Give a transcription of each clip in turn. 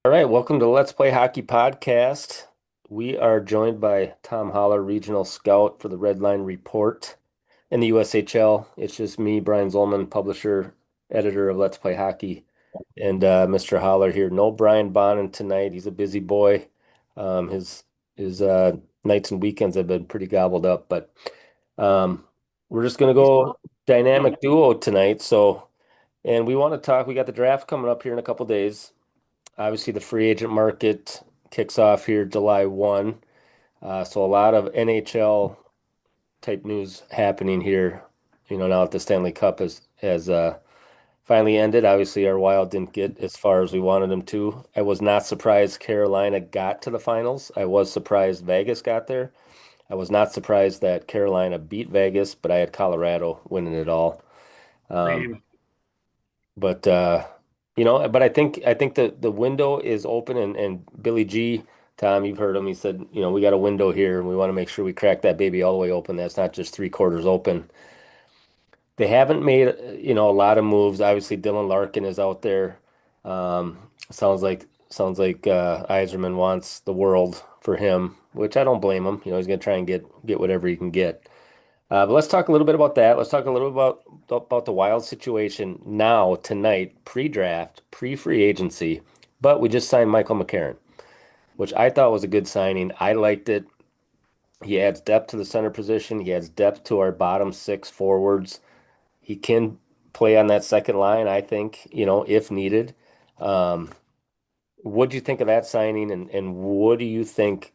All right, welcome to Let's Play Hockey Podcast. We are joined by Tom Holler, Regional Scout for the Red Line Report in the USHL. It's just me, Bryan Zollman, publisher, editor of Let's Play Hockey, and Mr. Holler here. No Brian Bonin tonight. He's a busy boy. His nights and weekends have been pretty gobbled up, but um, we're just going to go dynamic duo tonight. And we want to talk. We got the draft coming up here in a couple days. Obviously, the free agent market kicks off here July 1. So a lot of NHL type news happening here, now that the Stanley Cup has finally ended. Obviously, our Wild didn't get as far as we wanted them to. I was not surprised Carolina got to the finals. I was surprised Vegas got there. I was not surprised that Carolina beat Vegas, but I had Colorado winning it all. Um, Same. but I think the window is open and Billy G, Tom, you've heard him. He said, we got a window here and we want to make sure we crack that baby all the way open. That's not just three quarters open. They haven't made, a lot of moves. Obviously, Dylan Larkin is out there. Um, sounds like Yzerman wants the world for him, which I don't blame him. He's going to try and get whatever he can get. But let's talk a little bit about that. Let's talk a little bit about the Wild situation now, tonight, pre-draft, pre-free agency. But we just signed Michael McCarron, which I thought was a good signing. I liked it. He adds depth to the center position. He adds depth to our bottom six forwards. He can play on that second line, I think, if needed. Um, what do you think of that signing, and what do you think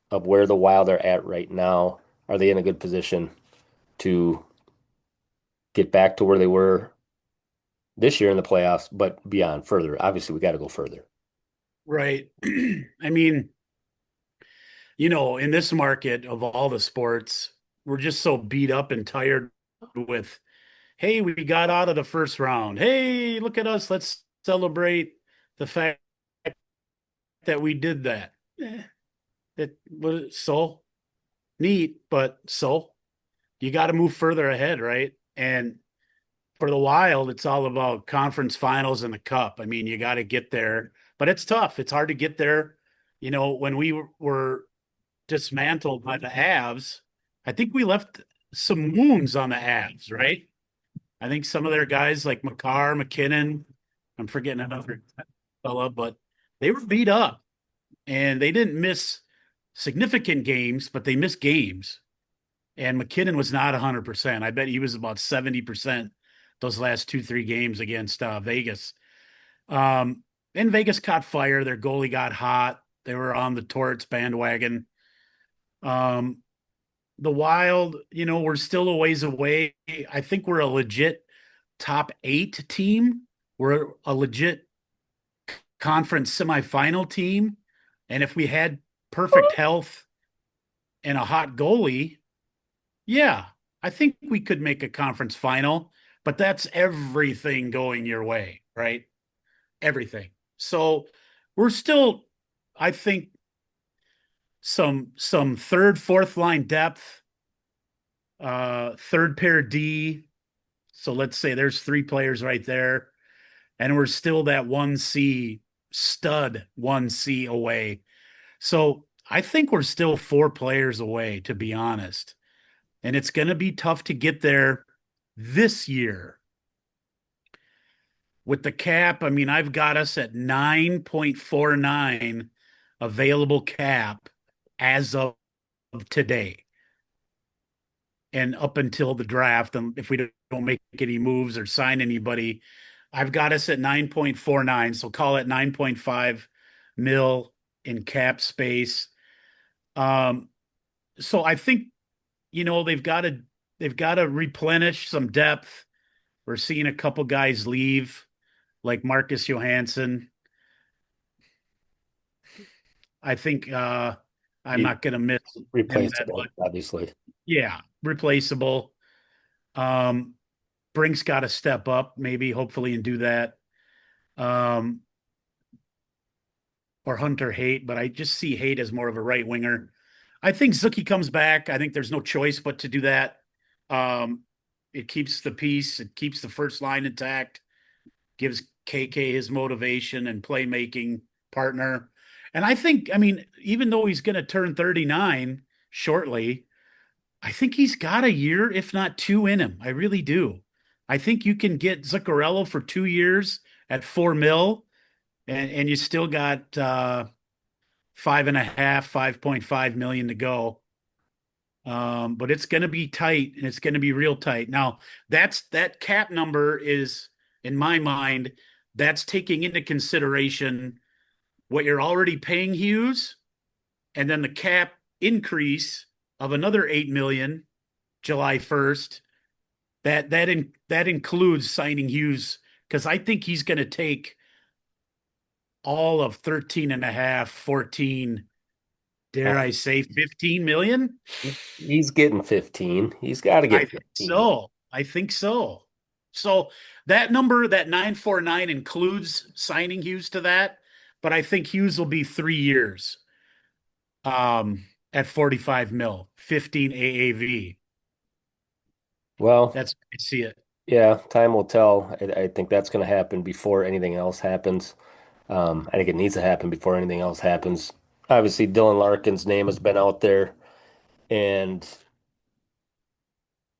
of where the Wild are at right now? Are they in a good position to get back to where they were this year in the playoffs, but beyond further? Obviously, we got to go further. Right. I mean, in this market of all the sports, we're just so beat up and tired with, hey, we got out of the first round. Hey, look at us. Let's celebrate the fact that we did that. It was so neat, but so you got to move further ahead, right? And for the Wild, it's all about conference finals and the cup. I mean, you got to get there, but it's tough. It's hard to get there. When we were dismantled by the Avs, I think we left some wounds on the Avs, right? I think some of their guys like Makar, McKinnon, I'm forgetting another fella, but they were beat up and they didn't miss significant games, but they missed games. And McKinnon was not 100%. I bet he was about 70% those last 2, 3 games against Vegas. Um, and Vegas caught fire. Their goalie got hot. They were on the Torts bandwagon. Um, the Wild, we're still a ways away. I think we're a legit top 8 team. We're a legit conference semifinal team. And if we had perfect health and a hot goalie, yeah, I think we could make a conference final, but that's everything going your way, right? Everything. So we're still, I think, some third, fourth line depth, third pair D. So let's say there's 3 players right there, and we're still that 1C stud 1C away. So I think we're still 4 players away, to be honest. And it's going to be tough to get there this year with the cap. I mean, I've got us at 9.49 available cap as of today and up until the draft. And if we don't make any moves or sign anybody, I've got us at 9.49. So call it 9.5 mil in cap space. Um, so I think, they've got to replenish some depth. We're seeing a couple guys leave, like Marcus Johansson. I think I'm He not going to miss him that replaceable, much. obviously. Yeah, replaceable. Um, Brink's got to step up, maybe, hopefully, and do that. Um, or Hunter Haight, but I just see Haight as more of a right winger. I think Zuki comes back. I think there's no choice but to do that. Um, it keeps the peace. It keeps the first line intact. Gives KK his motivation and playmaking partner. And I think, I mean, even though he's going to turn 39 shortly, I think he's got a year, if not two, in him. I really do. I think you can get Zuccarello for 2 years at 4 mil, and you still got five and a half, 5.5 million to go. But it's going to be tight, and it's going to be real tight. Now, that cap number is, in my mind, that's taking into consideration what you're already paying Hughes, and then the cap increase of another 8 million July 1st. That includes signing Hughes, because I think he's going to take all of 13 and a half, 14, dare I say 15 million. He's getting 15. He's got to I get think 15. so. I think so. So that number, that 949, includes signing Hughes to that, but I think Hughes will be 3 years at 45 mil, 15 AAV. Well, That's I see it. yeah, time will tell. I think that's going to happen before anything else happens. I think it needs to happen before anything else happens. Obviously, Dylan Larkin's name has been out there, and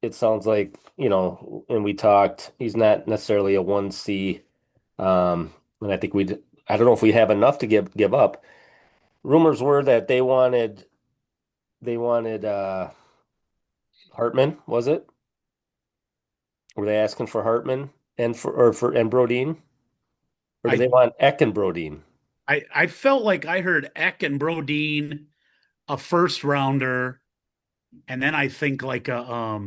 it sounds like, and we talked, he's not necessarily a 1C. And I think I don't know if we have enough to give up. Rumors were that they wanted Hartman, was it? Were they asking for Hartman and Brodeen? Or do I they want Eck and Brodeen? I felt like I heard Eck and Brodeen, a first rounder, and then I think like a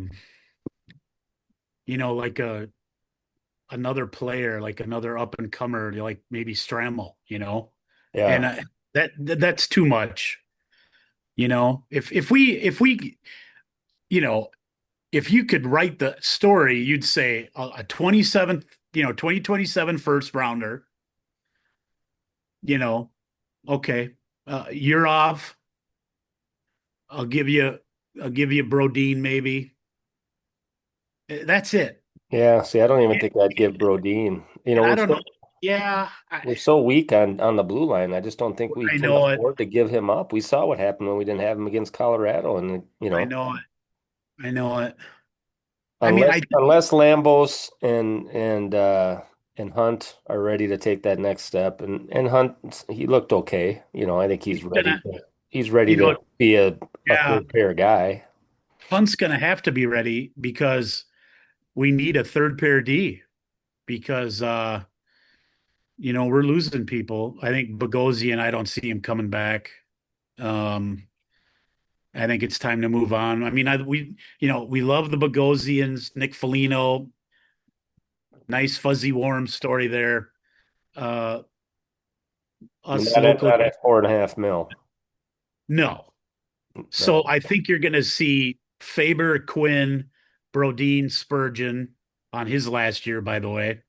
like another player, like another up and comer, like maybe Strammel. And Yeah. that's too much. If we you know if you could write the story, you'd say a 27th, 2027 first rounder, you know, okay, you're off. I'll give you I'll give you Brodeen maybe. That's it. Yeah. See, I don't even And, think I'd give Brodeen. and I don't know. Yeah, We're so weak on the blue line. I just don't think we I can know it. afford to give him up. We saw what happened when we didn't have him against Colorado, and I know it. I know it. I mean, unless Lambos and Hunt are ready to take that next step, and Hunt, he looked okay. I think he's gonna, he's ready you know, to be a yeah, third pair guy. Hunt's gonna have to be ready because we need a third pair D because we're losing people. I think Bogosian, I don't see him coming back. Um, I think it's time to move on. I mean, we love the Bogosians, Nick Foligno, nice fuzzy warm story there. Uh, us locally, Not at 4.5 mil. no. So No. I think you're going to see Faber, Quinn, Brodeen, Spurgeon on his last year, by the way,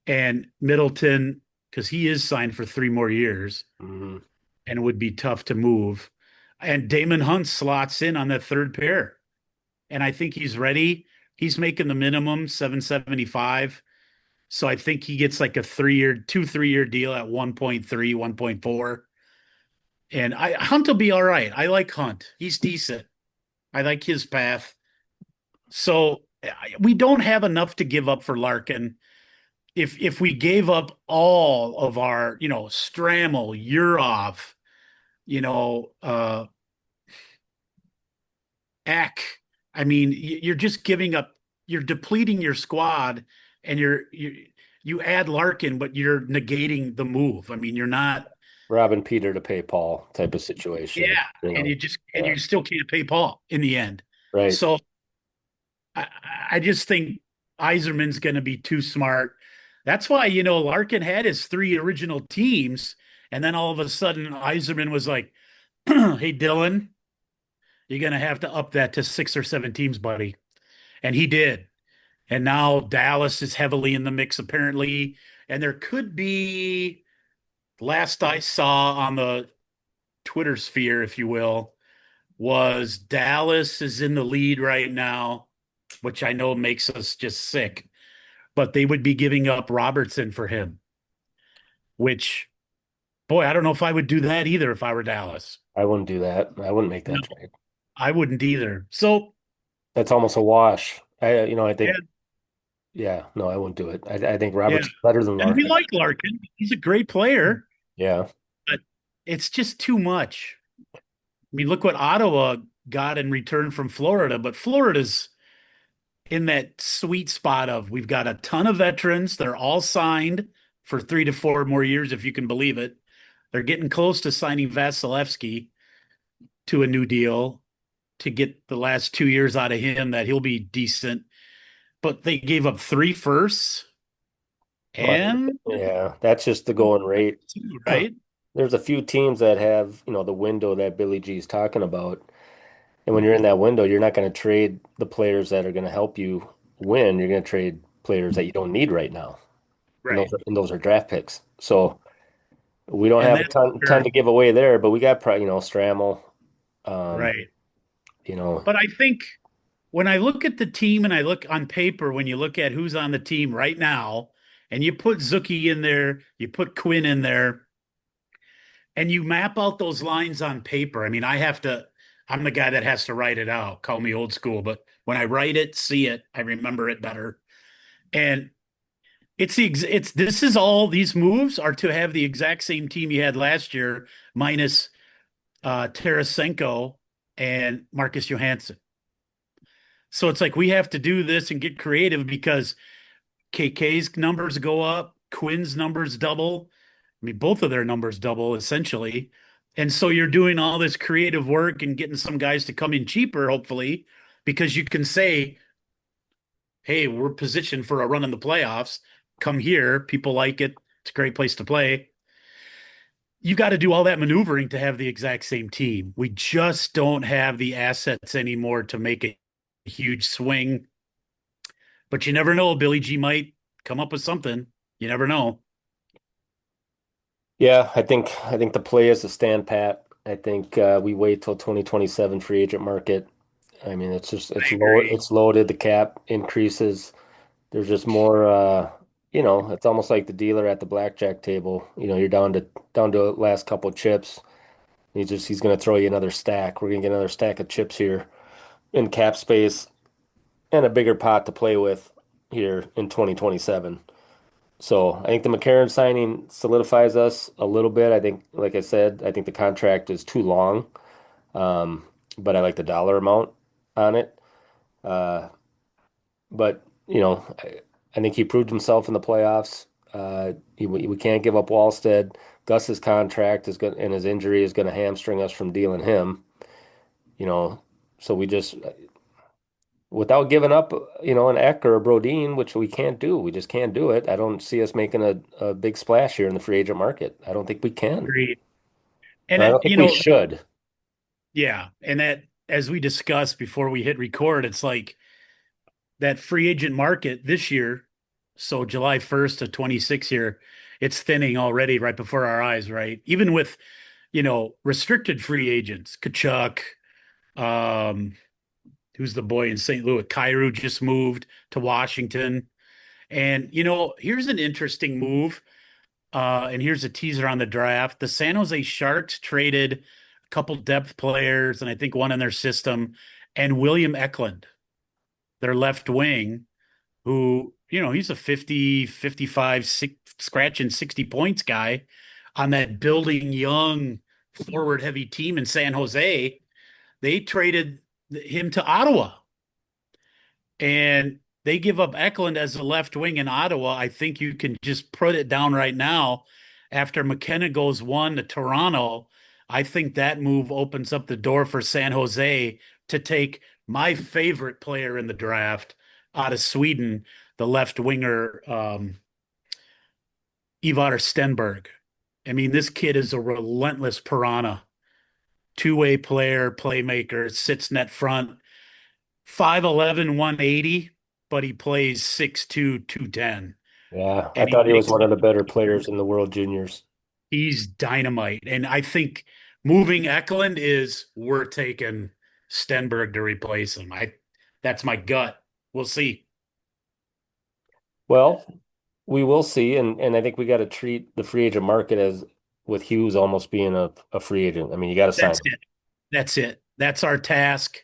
and Middleton, because he is signed for 3 more years Mhm. and would be tough to move. And Damon Hunt slots in on that third pair. And I think he's ready. He's making the minimum 775. So I think he gets like a 3-year deal at 1.3, 1.4. And Hunt will be all right. I like Hunt. He's decent. I like his path. So we don't have enough to give up for Larkin. If we gave up all of our, Strammel, Urov, you know, uh, Eck, I mean, you're just giving up. You're depleting your squad, and you add Larkin, but you're negating the move. I mean, you're not. Robin Peter to pay Paul type of Yeah, situation. and Yeah, you still can't pay Paul in the end. right. So I, I just think Iserman's going to be too smart. That's why, Larkin had his three original teams. And then all of a sudden, Iserman was like, hey, Dylan, you're going to have to up that to 6 or 7 teams, buddy. And he did. And now Dallas is heavily in the mix, apparently. And there could be, last I saw on the Twitter sphere, if you will, was Dallas is in the lead right now, which I know makes us just sick, but they would be giving up Robertson for him, which Boy, I don't know if I would do that either if I were Dallas. I wouldn't do that. I wouldn't make No, that trade. I wouldn't either. So, That's almost a wash. I yeah, think, yeah, no, I wouldn't do it. I think yeah. Robert's better than And we Larkin. like Larkin. He's a great player, Yeah. but it's just too much. I mean, look what Ottawa got in return from Florida, but Florida's in that sweet spot of we've got a ton of veterans. They're all signed for 3 to 4 more years, if you can believe it. They're getting close to signing Vasilevsky to a new deal to get the last 2 years out of him that he'll be decent. But they gave up three firsts Well, and yeah, that's just the going rate. two, right? There's a few teams that have, the window that Billy G is talking about. And when you're in that window, you're not going to trade the players that are going to help you win. You're going to trade players that you don't need right now. And Right. those are draft picks. So we don't And have a that's ton where, to give away there, but we got, Stramel, um, right. you know, But I think when I look at the team and I look on paper, when you look at who's on the team right now, and you put Zuki in there, you put Quinn in there, and you map out those lines on paper. I mean, I'm the guy that has to write it out. Call me old school, but when I write it, see it, I remember it better. And this is all these moves are to have the exact same team you had last year, minus Tarasenko and Marcus Johansson. So it's like we have to do this and get creative because KK's numbers go up, Quinn's numbers double. I mean, both of their numbers double essentially. And so you're doing all this creative work and getting some guys to come in cheaper, hopefully, because you can say, hey, we're positioned for a run in the playoffs. Come here. People like it. It's a great place to play. You got to do all that maneuvering to have the exact same team. We just don't have the assets anymore to make a huge swing. But you never know. Billy G might come up with something. You never know. yeah, I think the play is to stand pat. I think we wait till 2027 free agent market. I mean, I agree. it's loaded. The cap increases. There's just more, it's almost like the dealer at the blackjack table. You're down to last couple chips. He's going to throw you another stack. We're going to get another stack of chips here in cap space and a bigger pot to play with here in 2027. So I think the McCarron signing solidifies us a little bit. I think, like I said, I think the contract is too long, um, but I like the dollar amount on it. Uh, but I think he proved himself in the playoffs. We can't give up Wallstead. Gus's contract is going and his injury is going to hamstring us from dealing him. You know, so we just without giving up, an Eck or a Brodeen, which we can't do. We just can't do it. I don't see us making a big splash here in the free agent market. I don't think we can. Agreed. And And I it, don't think we should. yeah. And that, as we discussed before we hit record, it's like that free agent market this year. So July 1st to 26 here, it's thinning already right before our eyes, right? Even with, restricted free agents, Kachuk, um, who's the boy in St. Louis, Cairo just moved to Washington. And, here's an interesting move. And here's a teaser on the draft. The San Jose Sharks traded a couple depth players and I think one in their system, and William Eklund, their left wing, who, he's a 50, 55, scratching 60 points guy on that building young forward heavy team in San Jose. They traded him to Ottawa and they give up Eklund as a left wing in Ottawa. I think you can just put it down right now. After McKenna goes one to Toronto, I think that move opens up the door for San Jose to take my favorite player in the draft out of Sweden, the left winger, Ivar Stenberg. I mean, this kid is a relentless piranha, two-way player, playmaker, sits net front, 5'11", 180, but he plays 6'2", 210. Yeah, I And he thought he was makes one of the better it. players in the World Juniors. He's dynamite. And I think moving Eklund is we're taking Stenberg to replace him. That's my gut. We'll see. Well, we will see, and I think we got to treat the free agent market as with Hughes almost being a free agent. I mean, you got to sign That's him. it. That's it. That's our task.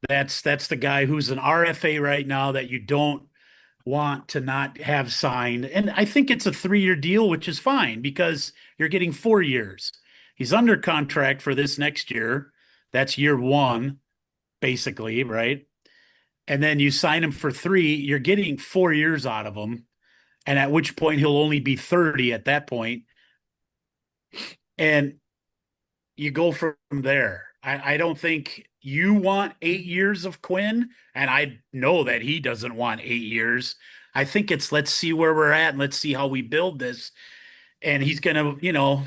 That's the guy who's an RFA right now that you don't want to not have signed. And I think it's a 3-year deal, which is fine because you're getting 4 years. He's under contract for this next year. That's year one, basically, right? And then you sign him for three, you're getting 4 years out of him. And at which point he'll only be 30 at that point. And you go from there. I don't think you want 8 years of Quinn, and I know that he doesn't want 8 years. I think it's let's see where we're at and let's see how we build this. And he's gonna,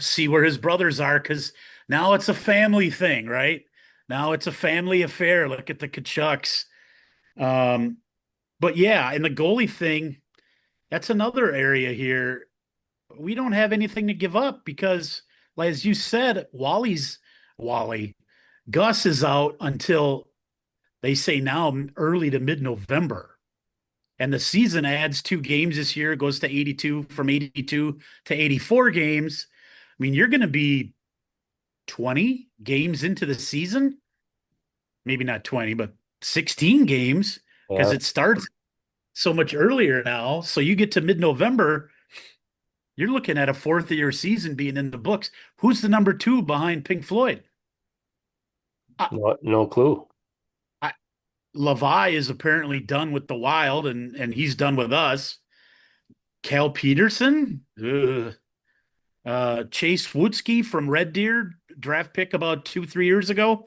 see where his brothers are because now it's a family thing, right? Now it's a family affair. Look at the Kachucks. Um, but yeah, and the goalie thing, that's another area here. We don't have anything to give up because, as you said, Wally. Gus is out until they say now early to mid-November. And the season adds 2 games this year, goes to 82 from 82 to 84 games. I mean, you're going to be 20 games into the season, maybe not 20, but 16 games because Yeah. it starts so much earlier now. So you get to mid-November, you're looking at a fourth year season being in the books. Who's the number two behind Pink Floyd? I, No clue. I, Levi is apparently done with the Wild, and he's done with us. Cal Peterson, Chase Woodsky from Red Deer, draft pick about 2, 3 years ago.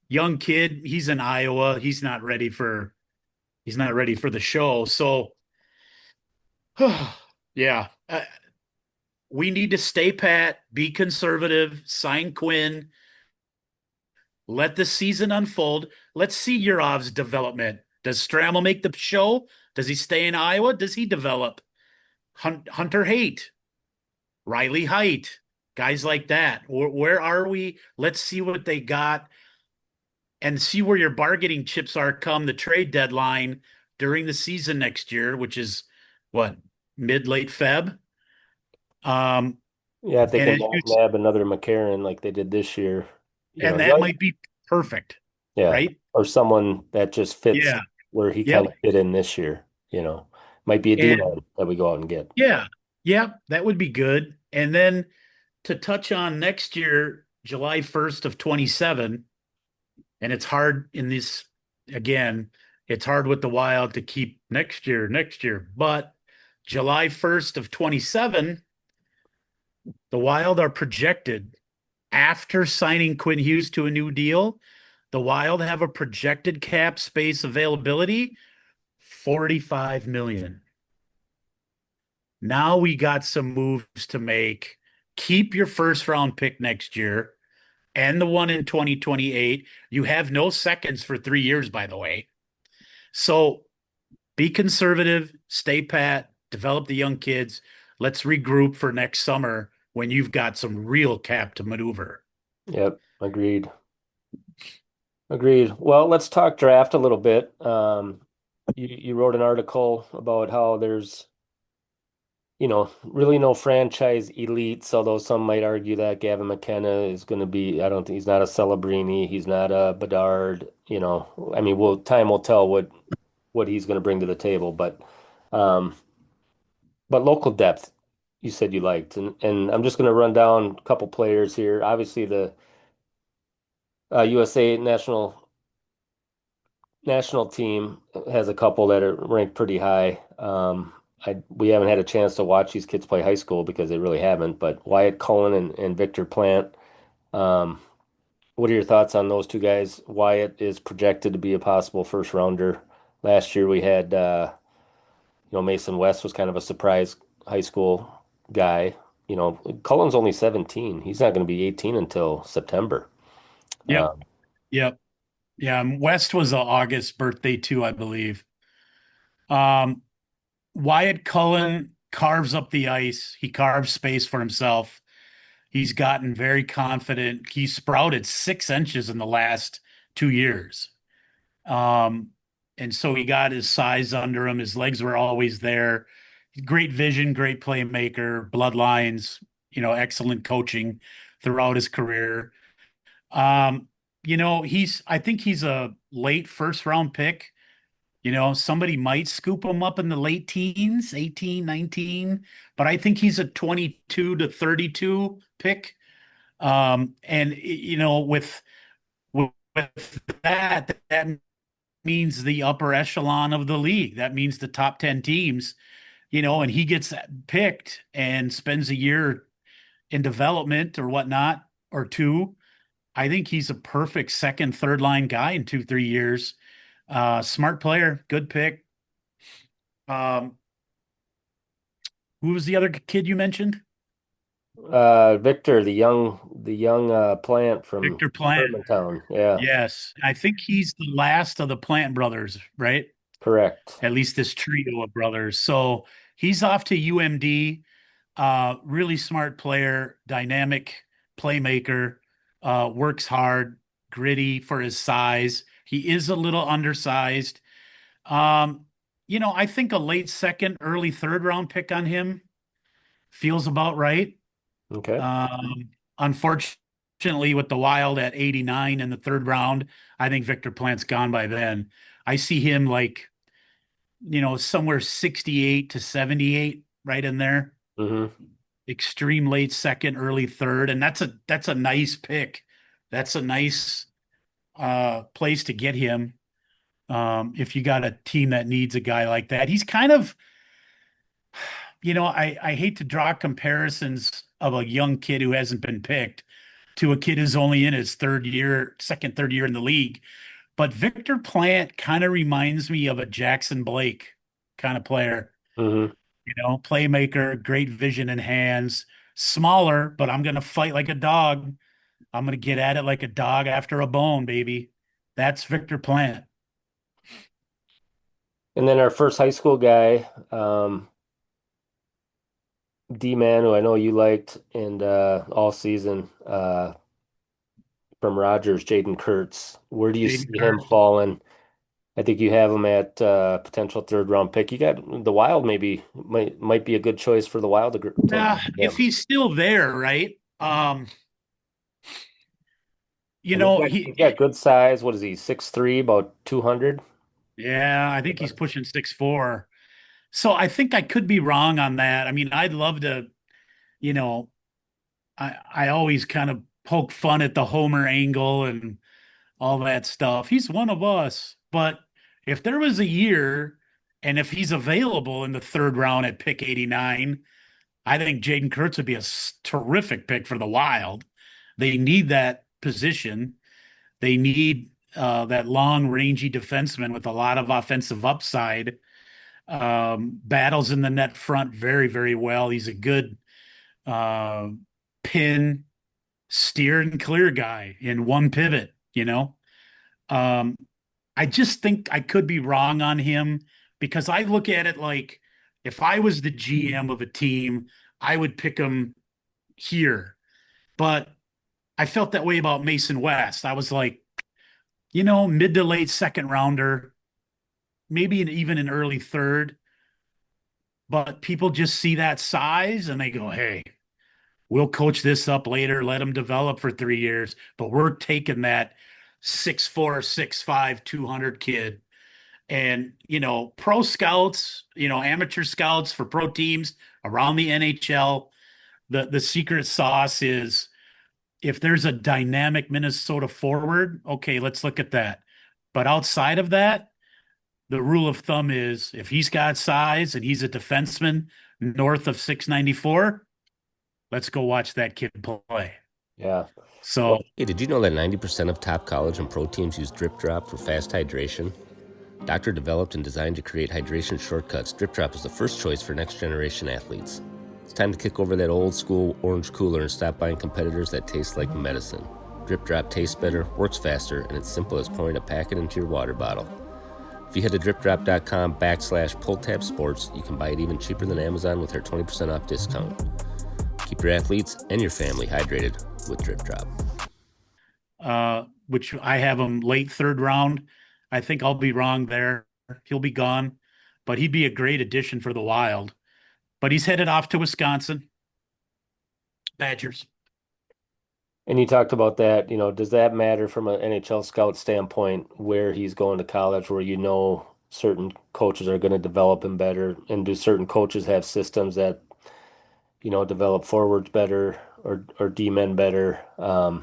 Young kid, he's in Iowa. He's not ready for the show. So, yeah, we need to stay pat, be conservative, sign Quinn, let the season unfold. Let's see Yurov's development. Does Strammel make the show? Does he stay in Iowa? Does he develop? Hunter Haight, Riley Height, guys like that. Where are we? Let's see what they got and see where your bargaining chips are come the trade deadline during the season next year, which is what, mid late Feb. Um, Yeah, if they and can as you, nab another McCarron like they did this year, and that yeah, might be perfect, yeah, right? or someone that just fits Yeah. where he kind Yep. of fit in this year, might be a And D-man that we go out and get. yeah, yeah, that would be good. And then to touch on next year, July 1st of 27, and it's hard in this again, it's hard with the Wild to keep next year, but July 1st of 27, the Wild are projected after signing Quinn Hughes to a new deal, the Wild have a projected cap space availability 45 million. Now we got some moves to make. Keep your first round pick next year and the one in 2028. You have no seconds for 3 years, by the way. So be conservative, stay pat, develop the young kids. Let's regroup for next summer when you've got some real cap to maneuver. Yep, agreed. Agreed. Well, let's talk draft a little bit. You wrote an article about how there's, really no franchise elites, although some might argue that Gavin McKenna is going to be, I don't think he's not a Celebrini, he's not a Bedard, I mean, time will tell what he's going to bring to the table, um, but local depth, you said you liked, and I'm just going to run down a couple players here. Obviously, the USA national team has a couple that are ranked pretty high. We haven't had a chance to watch these kids play high school because they really haven't, but Wyatt Cullen and Victor Plant. Um, what are your thoughts on those two guys? Wyatt is projected to be a possible first rounder. Last year we had, Mason West was kind of a surprise high school guy. Cullen's only 17. He's not going to be 18 until September. Yep. Um, Yep. Yeah. West was a August birthday too, I believe. Um, Wyatt Cullen carves up the ice. He carves space for himself. He's gotten very confident. He sprouted 6 inches in the last 2 years. Um, and so he got his size under him. His legs were always there. Great vision, great playmaker, bloodlines. excellent coaching throughout his career. Um, I think he's a late first round pick. Somebody might scoop him up in the late teens, 18, 19, but I think he's a 22 to 32 pick. And with that means the upper echelon of the league. That means the top 10 teams, and he gets picked and spends a year in development or whatnot, or two. I think he's a perfect second, third line guy in 2, 3 years. Smart player, good pick. Um, who was the other kid you mentioned? Victor, the young plant from Victor Plant. Hermantown. Yeah, Yes. I think he's the last of the Plant brothers, right? correct. At least this trio of brothers. So he's off to UMD. Really smart player, dynamic playmaker, works hard, gritty for his size. He is a little undersized. Um, I think a late second, early third round pick on him feels about right. Okay. Unfortunately, with the Wild at 89 in the third round, I think Victor Plant's gone by then. I see him like, somewhere 68 to 78, right in there. Hmm. Extreme late second, early third, and that's a nice pick. That's a nice place to get him. If you got a team that needs a guy like that, he's kind of, I hate to draw comparisons of a young kid who hasn't been picked to a kid who's only in his third year, second, third year in the league. But Victor Plant kind of reminds me of a Jackson Blake kind of player, Hmm. playmaker, great vision and hands, smaller, but I'm going to fight like a dog. I'm going to get at it like a dog after a bone, baby. That's Victor Plant. And then our first high school guy, D-man, who I know you liked, and all season from Rogers, Jaden Kurtz. Where do you Jaden see him Kirk. falling? I think you have him at potential third round pick. You got the Wild, maybe might be a good choice for the Wild to If him. he's still there, right? I mean, he's He, got good size. What is he? 6'3", about 200. yeah, I think he's pushing 6'4". So I think I could be wrong on that. I mean, I'd love to, you know, I always kind of poke fun at the Homer angle and all that stuff. He's one of us. But if there was a year and if he's available in the third round at pick 89, I think Jaden Kurtz would be a terrific pick for the Wild. They need that position. They need that long, rangy defenseman with a lot of offensive upside. Battles in the net front very, very well. He's a good uh, pin, steer, and clear guy in one pivot. Um, I just think I could be wrong on him because I look at it like if I was the GM of a team, I would pick him here. But I felt that way about Mason West. I was like, mid to late second rounder, maybe even an early third. But people just see that size and they go, hey, we'll coach this up later, let him develop for 3 years. But we're taking that 6'4", 6'5", 200 kid. And, pro scouts, amateur scouts for pro teams around the NHL, the secret sauce is if there's a dynamic Minnesota forward, okay, let's look at that. But outside of that, the rule of thumb is if he's got size and he's a defenseman north of 694, let's go watch that kid play. Yeah. So, Well, hey, did you know that 90% of top college and pro teams use Drip Drop for fast hydration? Doctor developed and designed to create hydration shortcuts, Drip Drop is the first choice for next generation athletes. It's time to kick over that old school orange cooler and stop buying competitors that taste like medicine. Drip Drop tastes better, works faster, and it's simple as pouring a packet into your water bottle. If you head to dripdrop.com/pulltabsports, you can buy it even cheaper than Amazon with their 20% off discount. Keep your athletes and your family hydrated with Drip Drop. which I have him late third round. I think I'll be wrong there. He'll be gone, but he'd be a great addition for the Wild. But he's headed off to Wisconsin. Badgers. And you talked about that, does that matter from an NHL scout standpoint where he's going to college, where certain coaches are going to develop him better? And do certain coaches have systems that, develop forwards better or D-men better? Do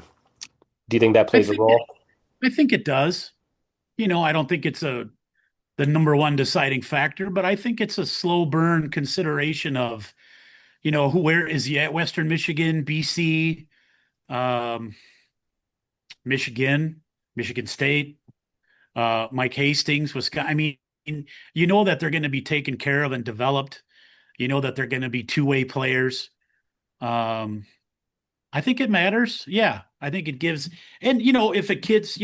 you think that I plays a think it, role? I think it does. I don't think it's the number one deciding factor, but I think it's a slow burn consideration of, where is he at? Western Michigan, BC, um, Michigan, Michigan State, Mike Hastings, Wisconsin. I mean, that they're going to be taken care of and developed. That they're going to be two-way players. Um, I think it matters. Yeah, I think it gives. And if a kid's,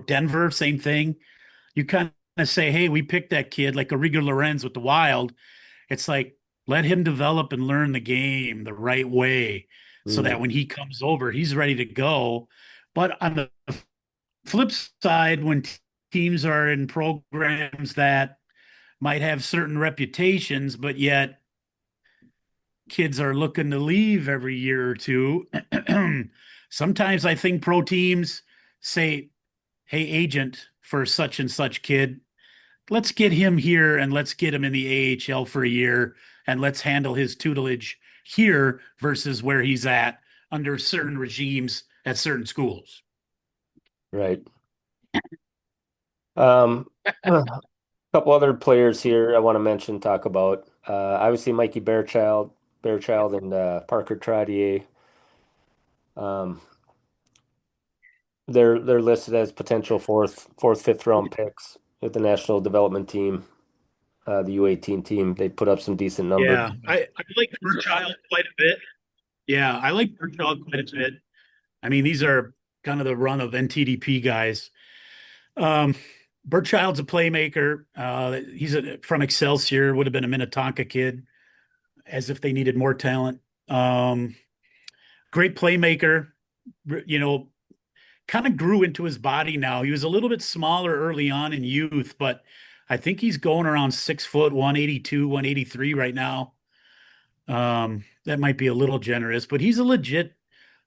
Denver, same thing. You kind of say, hey, we picked that kid like a Riger Lorenz with the Wild. It's like, let him develop and learn the game the right way so Mm, that when he comes over, he's ready to go. But on the flip side, when teams are in programs that might have certain reputations, but yet kids are looking to leave every year or two, sometimes I think pro teams say, hey, agent for such and such kid, let's get him here and let's get him in the AHL for a year and let's handle his tutelage here versus where he's at under certain regimes at certain schools. right. Um, a couple other players here I want to talk about. Obviously Mikey Bearchild and Parker Trottier. Um, they're listed as potential fifth round picks with the national development team, the U18 team. They put up some decent numbers. Yeah, I like Burchild quite a bit. Yeah, I like Burchild quite a bit. I mean, these are kind of the run of NTDP guys. Um, Burchild's a playmaker. He's from Excelsior, would have been a Minnetonka kid, as if they needed more talent. Um, Great playmaker. You know, kind of grew into his body now. He was a little bit smaller early on in youth, but I think he's going around 6 foot, 182, 183 right now. That might be a little generous, but he's a legit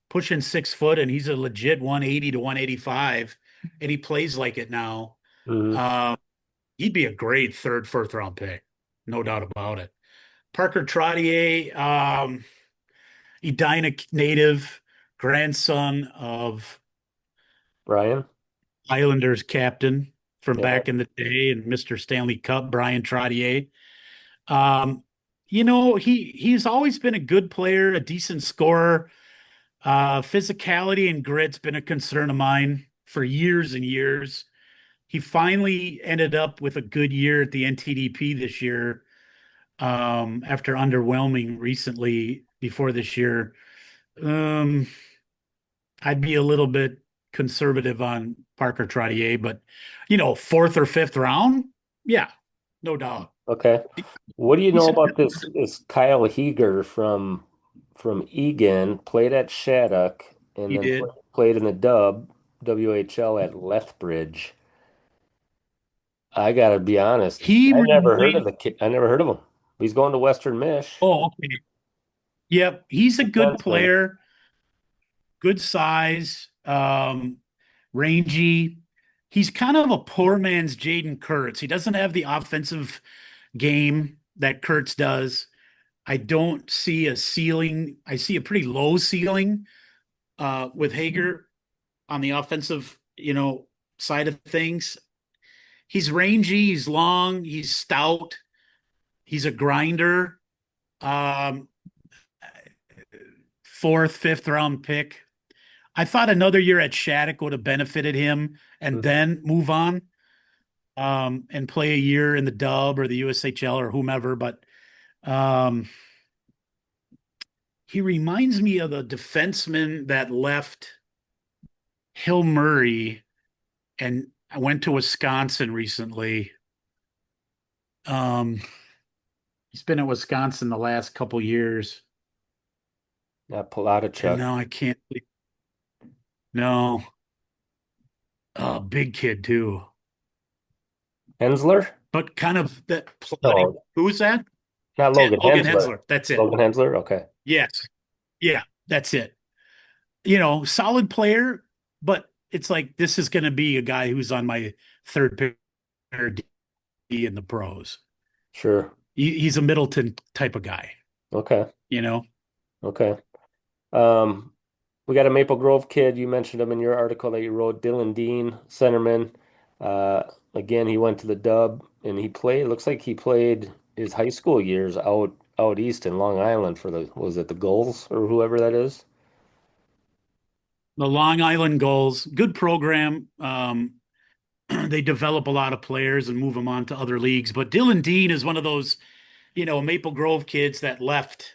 pushing 6 foot and he's a legit 180 to 185, and he plays like it now. Mhm. Um, he'd be a great third, fourth round pick, no doubt about it. Parker Trottier, Edina native, grandson of Bryan, Islanders captain from yeah, back in the day and Mr. Stanley Cup, Bryan Trottier. He's always been a good player, a decent scorer. Physicality and grit's been a concern of mine for years and years. He finally ended up with a good year at the NTDP this year, after underwhelming recently before this year. Um, I'd be a little bit conservative on Parker Trottier, but fourth or fifth round, yeah, no doubt. okay. What do you know Decent. about this Kyle Heeger from Egan? Played at Shattuck and He then did. played in the WHL at Lethbridge. I gotta be honest, He I never heard of reminds. the kid. I never heard of him. He's going to Western Mich. Oh, okay. Yep, he's a good Defenseman. player, good size, rangy. He's kind of a poor man's Jaden Kurtz. He doesn't have the offensive game that Kurtz does. I don't see a ceiling. I see a pretty low ceiling with Hager on the offensive, side of things. He's rangy, he's long, he's stout, he's a grinder. Um, Fourth, fifth round pick. I thought another year at Shattuck would have benefited him and Mhm. then move on, and play a year in the Dub or the USHL or whomever. But um, he reminds me of the defenseman that left Hill Murray and went to Wisconsin recently. Um, he's been at Wisconsin the last couple years, Not and Palatichuk. now I can't. No, big kid too, Hensler? but kind of that plotting. No, Who's that? not Logan Logan Hensler. Hensler. That's it. Logan Hensler? Okay. Yes. Yeah, that's it. Solid player, but it's like this is going to be a guy who's on my third pair D in the pros. Sure. He's a Middleton type of guy, Okay. you know. Okay. Um, we got a Maple Grove kid. You mentioned him in your article that you wrote, Dylan Dean, centerman. Uh, Again, he went to the Dub and he played. Looks like he played his high school years out east in Long Island for the was it the Gulls or whoever that is? The Long Island Gulls, good program. They develop a lot of players and move them on to other leagues. But Dylan Dean is one of those, Maple Grove kids that left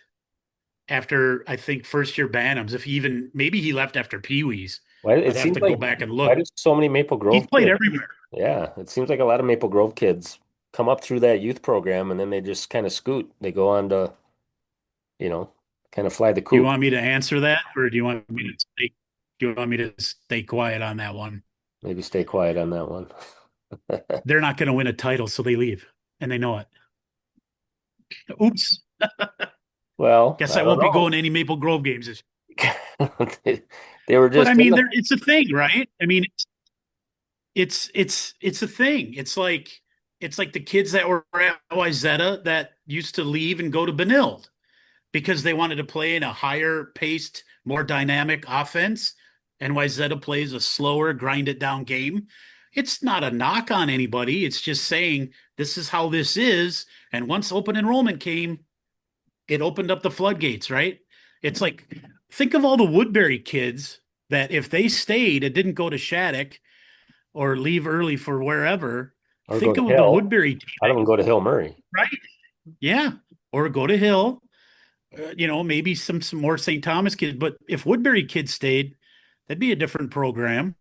after I think first year Bantams. If he even maybe he left after Pee Wees. Why I'd it have seems to go like back and why look. do so many Maple He's Grove played kids? everywhere. Yeah, it seems like a lot of Maple Grove kids come up through that youth program and then they just kind of scoot. They go on to, you know, kind of fly the Do you coop. want me to answer that, or do you want me to stay quiet on that one? Maybe stay quiet on that one. They're not going to win a title, so they leave, and they know it. Oops. Well, Guess I I don't won't be know. going to any Maple Grove games. They, they were But I just in mean, the it's a thing, right? I mean, it's a thing. It's like the kids that were at Wayzata that used to leave and go to Benilde because they wanted to play in a higher paced, more dynamic offense. And Wayzata plays a slower, grind it down game. It's not a knock on anybody. It's just saying this is how this is. And once open enrollment came, it opened up the floodgates, right? It's like think of all the Woodbury kids that if they stayed and didn't go to Shattuck or leave early for wherever, or go think to of the Hill. Woodbury team, I don't go to Hill Murray. right? Yeah. Or go to Hill, maybe some more St. Thomas kids. But if Woodbury kids stayed, that'd be a different program.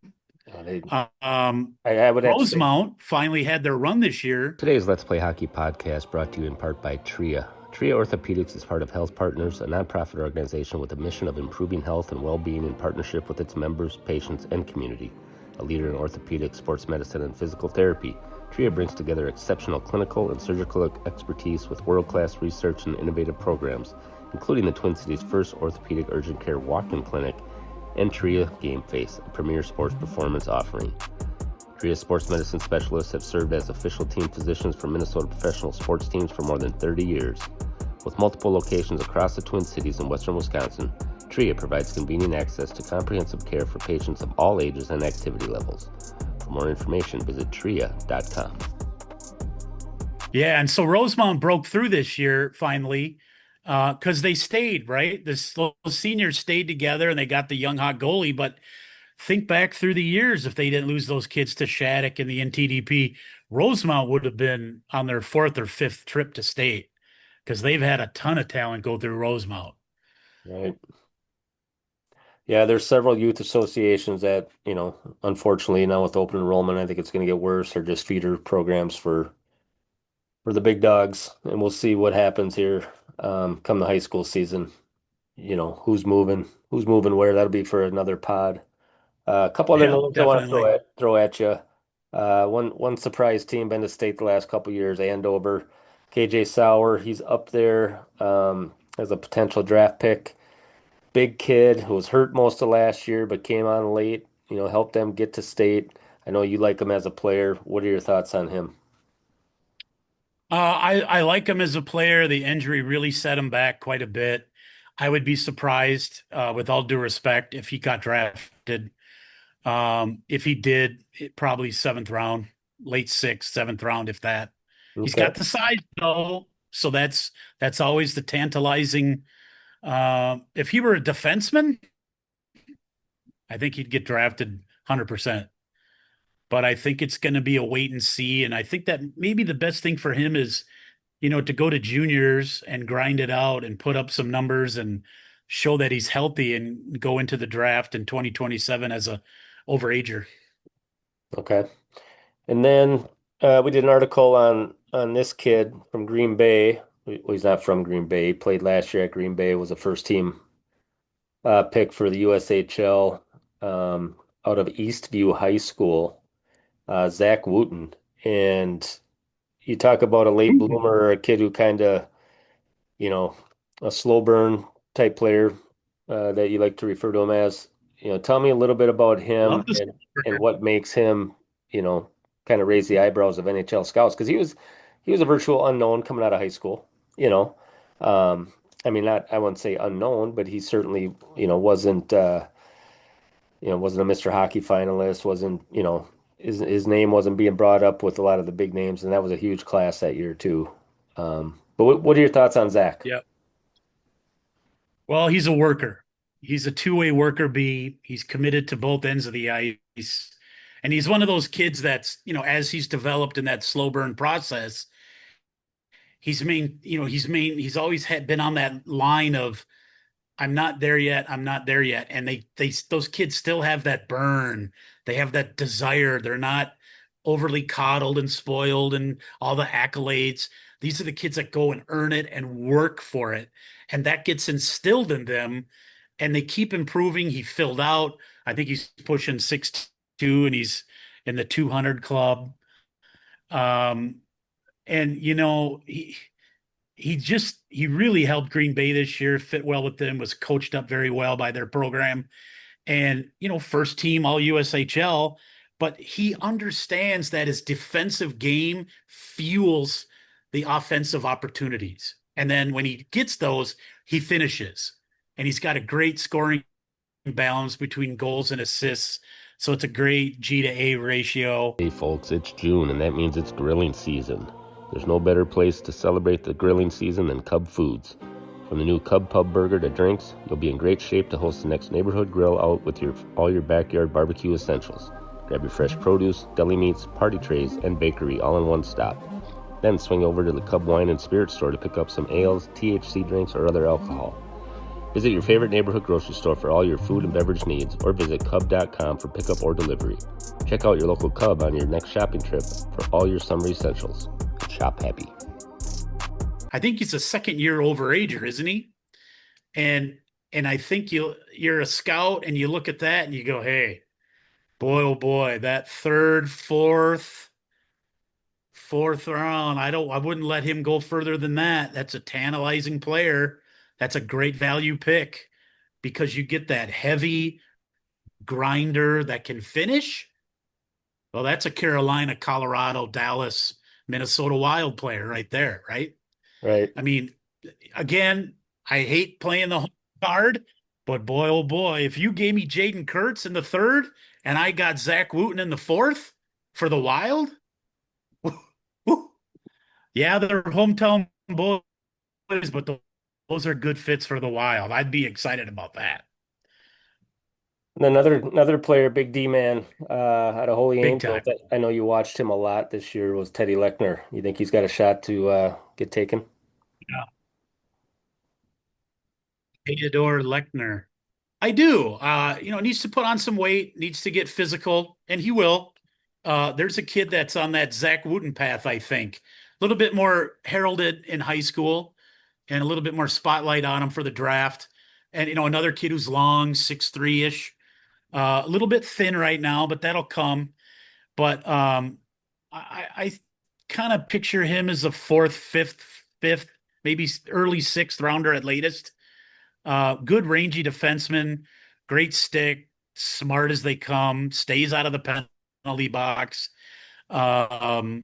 Uh, they, Uh, um, I would have to say. Rosemount finally had their run this year. Today's Let's Play Hockey podcast brought to you in part by TRIA. TRIA Orthopedics is part of Health Partners, a nonprofit organization with a mission of improving health and well-being in partnership with its members, patients, and community. A leader in orthopedic, sports medicine, and physical therapy, TRIA brings together exceptional clinical and surgical expertise with world-class research and innovative programs, including the Twin Cities' first orthopedic urgent care walk-in clinic and TRIA Game Face, a premier sports performance offering. TRIA sports medicine specialists have served as official team physicians for Minnesota professional sports teams for more than 30 years. With multiple locations across the Twin Cities and western Wisconsin, TRIA provides convenient access to comprehensive care for patients of all ages and activity levels. For more information, visit tria.com. Yeah, and so Rosemount broke through this year finally because they stayed, right? Those seniors stayed together and they got the young hot goalie. But think back through the years, if they didn't lose those kids to Shattuck and the NTDP, Rosemount would have been on their fourth or fifth trip to state because they've had a ton of talent go through Rosemount. Right. Yeah, there's several youth associations that, unfortunately now with open enrollment, I think it's going to get worse. They're just feeder programs for the big dogs, and we'll see what happens here come the high school season. Who's moving where. That'll be for another pod. A couple other Yeah, names I want to throw definitely. at you. One surprise team been to state the last couple years, Andover. KJ Sauer, he's up there as a potential draft pick. Big kid who was hurt most of last year, but came on late. Helped them get to state. I know you like him as a player. What are your thoughts on him? I like him as a player. The injury really set him back quite a bit. I would be surprised, with all due respect, if he got drafted. If he did, probably seventh round, late sixth, seventh round, if that. He's Okay. got the size though, so that's always the tantalizing. If he were a defenseman, I think he'd get drafted 100%. But I think it's going to be a wait and see, and I think that maybe the best thing for him is to go to juniors and grind it out and put up some numbers and show that he's healthy and go into the draft in 2027 as a overager. Okay. And then we did an article on this kid from Green Bay. Well, he's not from Green Bay. He played last year at Green Bay. Was a first team pick for the USHL out of Eastview High School. Zach Wooten. And you talk about a late bloomer, a kid who kind of, you know, a slow burn type player. that you like to refer to him as. Tell me a little bit about him Love this. and what makes him, you know, kind of raise the eyebrows of NHL scouts because he was a virtual unknown coming out of high school. You know, um, I mean, not I wouldn't say unknown, but he certainly, wasn't a Mr. Hockey finalist, wasn't, his name wasn't being brought up with a lot of the big names, and that was a huge class that year too. But what are your thoughts on Zach? Yep. Well, he's a worker. He's a two-way worker bee. He's committed to both ends of the ice. And he's one of those kids that's, as he's developed in that slow burn process, he's always been on that line of I'm not there yet. I'm not there yet. And those kids still have that burn. They have that desire. They're not overly coddled and spoiled and all the accolades. These are the kids that go and earn it and work for it. And that gets instilled in them and they keep improving. He filled out. I think he's pushing 6'2" and he's in the 200 club. Um, and he really helped Green Bay this year, fit well with them, was coached up very well by their program, and first team all USHL. But he understands that his defensive game fuels the offensive opportunities, and then when he gets those, he finishes, and he's got a great scoring balance between goals and assists. So it's a great G to A ratio. Hey folks, it's June and that means it's grilling season. There's no better place to celebrate the grilling season than Cub Foods. From the new Cub Pub Burger to drinks, you'll be in great shape to host the next neighborhood grill out with all your backyard barbecue essentials. Grab your fresh produce, deli meats, party trays, and bakery all in one stop. Then swing over to the Cub Wine and Spirit store to pick up some ales, THC drinks, or other alcohol. Visit your favorite neighborhood grocery store for all your food and beverage needs, or visit Cub.com for pickup or delivery. Check out your local Cub on your next shopping trip for all your summer essentials. Shop happy. I think he's a second year overager, isn't he? And I think you're a scout and you look at that and you go, hey, boy, oh boy, that third, fourth round, I wouldn't let him go further than that. That's a tantalizing player. That's a great value pick because you get that heavy grinder that can finish. Well, that's a Carolina, Colorado, Dallas, Minnesota Wild player right there, right? Right. I mean, again, I hate playing the home card, but boy, oh boy, if you gave me Jaden Kurtz in the third and I got Zach Wooten in the fourth for the Wild, yeah, they're hometown boys, but those are good fits for the Wild. I'd be excited about that. And another player, big D man, out of Holy Big Angels. time. I know you watched him a lot this year. Was Teddy Lechner? You think he's got a shot to get taken? Yeah. Theodore Lechner. I do. Needs to put on some weight, needs to get physical, and he will. There's a kid that's on that Zach Wooten path, I think. A little bit more heralded in high school and a little bit more spotlight on him for the draft. And, another kid who's long, 6'3" ish, a little bit thin right now, but that'll come. But I kind of picture him as a fourth, fifth, maybe early sixth rounder at latest. Good rangy defenseman, great stick, smart as they come, stays out of the penalty box, um,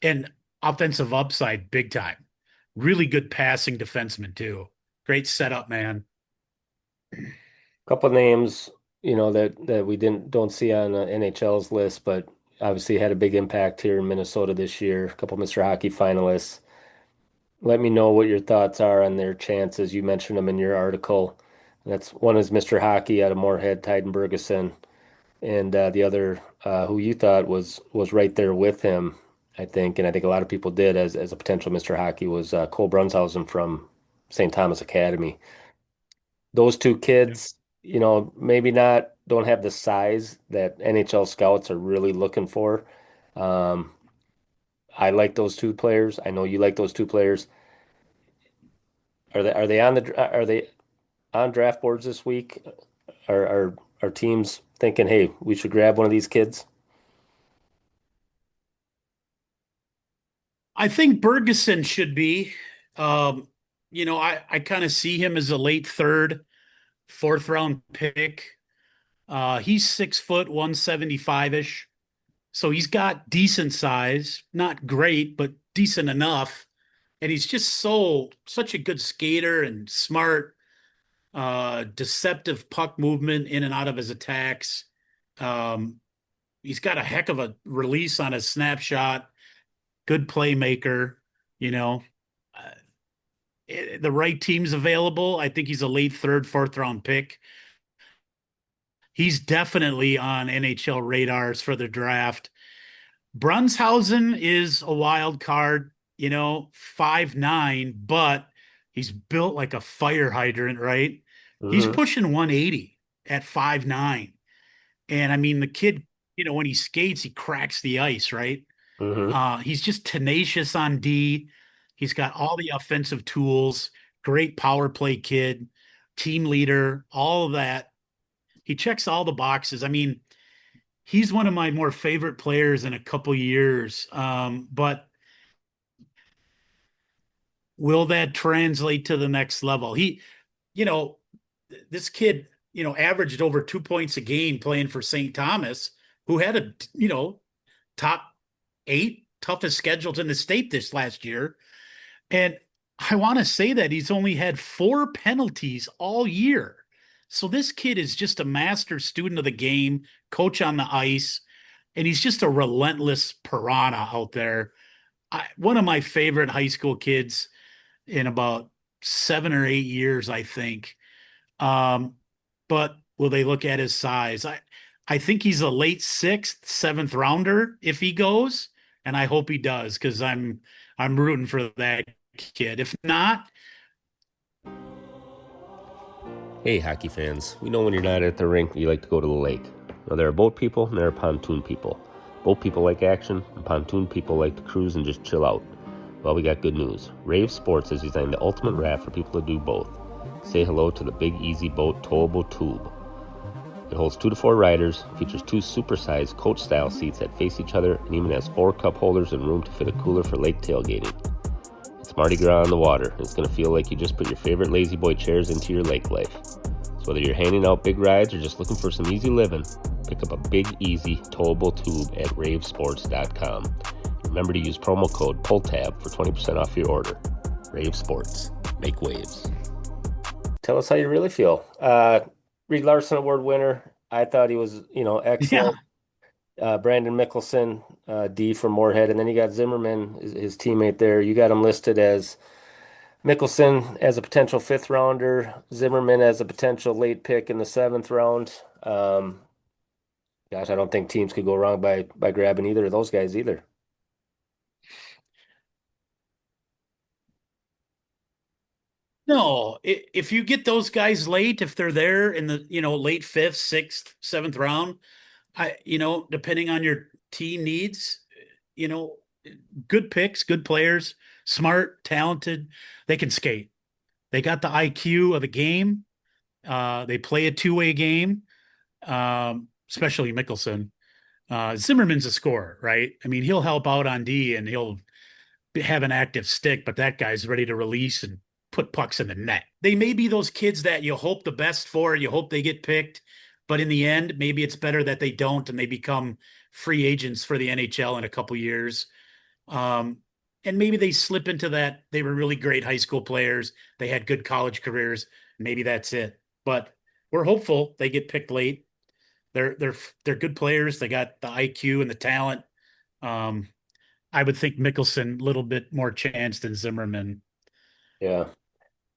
and offensive upside big time. Really good passing defenseman too. Great setup, man. Couple names, that we don't see on NHL's list, but obviously had a big impact here in Minnesota this year. A couple Mr. Hockey finalists. Let me know what your thoughts are on their chances. You mentioned them in your article. That's one is Mr. Hockey out of Moorhead, Tyden Bergeson, and the other who you thought was right there with him, I think, and I think a lot of people did as a potential Mr. Hockey was Cole Brunshausen from St. Thomas Academy. Those two kids, maybe not don't have the size that NHL scouts are really looking for. Um, I like those two players. I know you like those two players. Are they on draft boards this week? Are teams thinking, hey, we should grab one of these kids? I think Bergeson should be. Um, I kind of see him as a late third, fourth round pick. He's 6 foot, 175 ish. So he's got decent size, not great, but decent enough. And he's just such a good skater and smart, deceptive puck movement in and out of his attacks. Um, he's got a heck of a release on his snapshot, good playmaker, you know. Uh, the right team's available. I think he's a late third, fourth round pick. He's definitely on NHL radars for the draft. Brunshausen is a wild card, 5'9", but he's built like a fire hydrant, right? He's Hmm. pushing 180 at 5'9". And I mean, the kid, when he skates, he cracks the ice, right? Hmm. He's just tenacious on D. He's got all the offensive tools, great power play kid, team leader, all of that. He checks all the boxes. I mean, he's one of my more favorite players in a couple years. But will that translate to the next level? You know, this kid, averaged over 2 points a game playing for St. Thomas, who had top eight toughest schedules in the state this last year. And I want to say that he's only had 4 penalties all year. So this kid is just a master student of the game, coach on the ice, and he's just a relentless piranha out there. One of my favorite high school kids in about 7 or 8 years, I think. Um, but will they look at his size? I think he's a late sixth, seventh rounder if he goes, and I hope he does because I'm rooting for that kid. If not, Hey, hockey fans. We know when you're not at the rink, you like to go to the lake. Now, there are boat people and there are pontoon people. Boat people like action, and pontoon people like to cruise and just chill out. Well, we got good news. Rave Sports has designed the ultimate raft for people to do both. Say hello to the Big Easy Boat Towable Tube. It holds 2 to 4 riders, features 2 super-sized coach-style seats that face each other, and even has 4 cup holders and room to fit a cooler for lake tailgating. It's Mardi Gras on the water. It's going to feel like you just put your favorite lazy boy chairs into your lake life. So whether you're handing out big rides or just looking for some easy living, pick up a Big Easy towable tube at ravesports.com. Remember to use promo code PULLTAB for 20% off your order. Rave Sports. Make waves. Tell us how you really feel. Reed Larson Award winner. I thought he was, yeah, excellent. Brandon Mickelson, D from Moorhead, and then you got Zimmerman, his teammate there. You got him listed as Mickelson as a potential fifth rounder, Zimmerman as a potential late pick in the seventh round. Gosh, I don't think teams could go wrong by grabbing either of those guys either. no, if you get those guys late, if they're there in the late fifth, sixth, seventh round, depending on your team needs, you know, good picks, good players, smart, talented. They can skate. They got the IQ of the game. They play a two-way game, especially Mickelson. Zimmerman's a scorer, right? I mean, he'll help out on D and he'll have an active stick, but that guy's ready to release and put pucks in the net. They may be those kids that you hope the best for, you hope they get picked, but in the end, maybe it's better that they don't and they become free agents for the NHL in a couple years. Um, and maybe they slip into that. They were really great high school players. They had good college careers. Maybe that's it. But we're hopeful they get picked late. They're good players. They got the IQ and the talent. Um, I would think Mickelson a little bit more chance than Zimmerman. Yeah.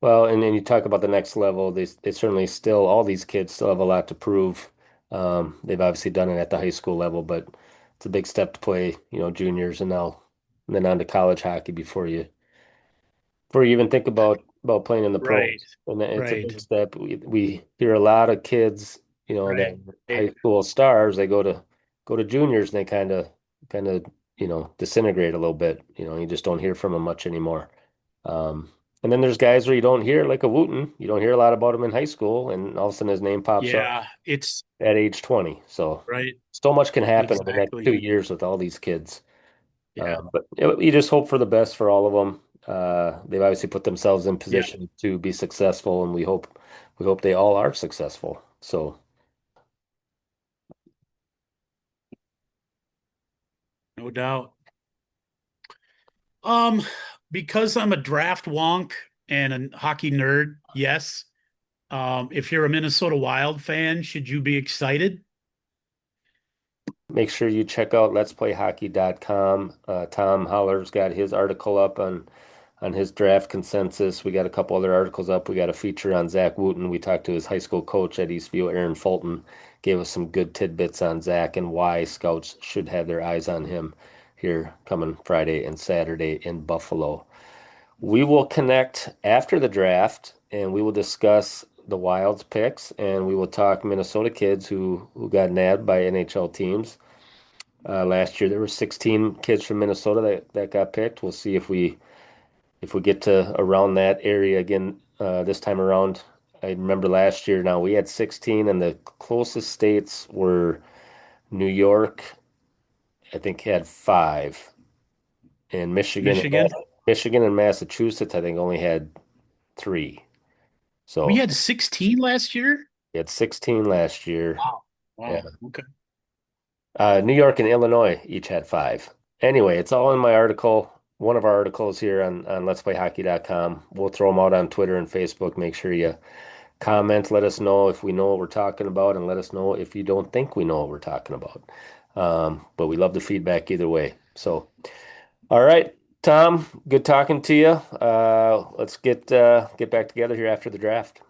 Well, and then you talk about the next level. They certainly still, all these kids still have a lot to prove. They've obviously done it at the high school level, but it's a big step to play, juniors and then on to college hockey before you even think about playing in the Right, pros. And it's a right, big step. We hear a lot of kids, that right. high school stars, they go to juniors and they kind of disintegrate a little bit. You just don't hear from them much anymore. Um, and then there's guys where you don't hear, like a Wooten. You don't hear a lot about him in high school, and all of a sudden his name pops up Yeah, it's at age 20. right. So much can happen in the next Exactly. 2 years with all these kids. Yeah. But you just hope for the best for all of them. They've obviously put themselves in Yeah, position to be successful, and we hope they all are successful. So no doubt. Um, because I'm a draft wonk and a hockey nerd, yes. If you're a Minnesota Wild fan, should you be excited? make sure you check out letsplayhockey.com. Tom Holler's got his article up on his draft consensus. We got a couple other articles up. We got a feature on Zach Wooten. We talked to his high school coach at Eastview, Aaron Fulton, gave us some good tidbits on Zach and why scouts should have their eyes on him here coming Friday and Saturday in Buffalo. We will connect after the draft and we will discuss the Wild's picks and we will talk Minnesota kids who got nabbed by NHL teams. Last year there were 16 kids from Minnesota that got picked. We'll see if we get to around that area again this time around. I remember last year now we had 16 and the closest states were New York, I think had five, and Michigan. Michigan and Massachusetts I think only had three. We So had 16 last year. we had 16 last year. Wow. Yeah. Wow. Okay. New York and Illinois each had five. Anyway, it's all in my article, one of our articles here on letsplayhockey.com. We'll throw them out on Twitter and Facebook. Make sure you comment, let us know if we know what we're talking about, and let us know if you don't think we know what we're talking about. But we love the feedback either way. So, all right, Tom, good talking to you. Let's get back together here after the draft.